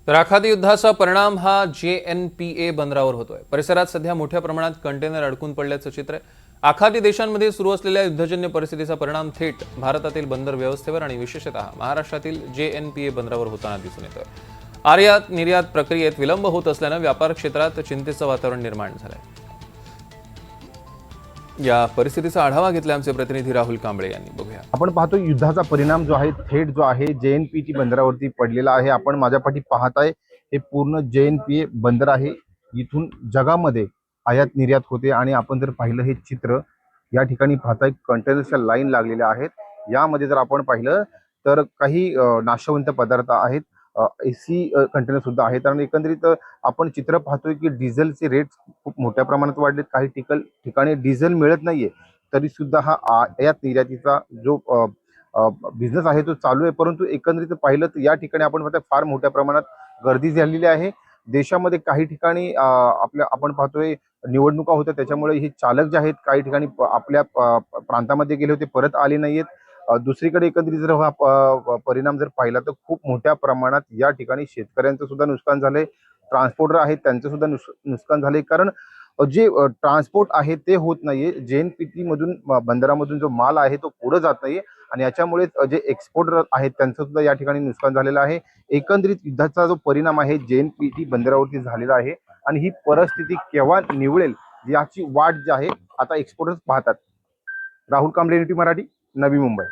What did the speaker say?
तर आखाती युद्धाचा परिणाम हा JNPA बंदरावर होतोय। परिसरात सध्या मोठ्या प्रमाणात कंटेनर अडकून पडल्याचं चित्र आहे। आखाती देशांमध्ये सुरू असलेल्या युद्धजन्य परिस्थितीचा परिणाम थेट भारतातील बंदर व्यवस्थेवर आणि विशेषतः महाराष्ट्रातील JNPA बंदरावर होताना दिसून येतोय। आयात निर्यात प्रक्रियेत विलंब होत असल्यानं व्यापार क्षेत्रात चिंतेचं वातावरण निर्माण झालंय। या परिस्थितीचा आढावा घेतला आमचे प्रतिनिधी राहुल कांबळे यांनी। बघूया। आपण पाहतो युद्धाचा परिणाम जो आहे थेट जो आहे JNPT बंदरावरती पडलेला आहे। आपण माझ्या पाठी पाहताय हे पूर्ण JNPA बंदर आहे। इथून जगामध्ये आयात निर्यात होते आणि आपण जर पाहिलं हे चित्र या ठिकाणी पाहताय कंटेनर्सच्या लाईन लागलेल्या आहेत। यामध्ये जर आपण पाहिलं तर काही नाशवंत पदार्थ आहेत, AC कंटेनर सुद्धा आहेत आणि एकंदरीत आपण चित्र पाहतोय की डिझेलचे रेट खूप मोठ्या प्रमाणात वाढलेत। काही ठिकाणी डिझेल मिळत नाहीये तरी सुद्धा हा आयात निर्यातीचा जो बिझनेस आहे तो चालू आहे। परंतु एकंदरीत पाहिलं तर या ठिकाणी आपण पाहतोय फार मोठ्या प्रमाणात गर्दी झालेली आहे। देशामध्ये काही ठिकाणी आपण पाहतोय निवडणुका होत्या, त्याच्यामुळे हे चालक जे आहेत काही ठिकाणी आपल्या प्रांतामध्ये गेले होते, परत आले नाहीयेत। दुसरीकडे एकंदरीत जर हा परिणाम जर पाहिला तर खूप मोठ्या प्रमाणात या ठिकाणी शेतकऱ्यांचं सुद्धा नुकसान झालंय, ट्रान्सपोर्टर आहेत त्यांचं सुद्धा नुकसान झालंय। कारण जे ट्रान्सपोर्ट आहे ते होत नाहीये। JNPT मधून बंदरामधून जो माल आहे तो पुढे जात नाहीये आणि याच्यामुळे जे एक्सपोर्टर आहेत त्यांचं सुद्धा या ठिकाणी नुकसान झालेलं आहे। एकंदरीत युद्धाचा जो परिणाम आहे JNPT बंदरावरती झालेला आहे आणि ही परिस्थिती केव्हा निवळेल याची वाट जी आहे आता एक्सपोर्टर्स पाहतात। राहुल कांबळे, NT मराठी, नवी मुंबई।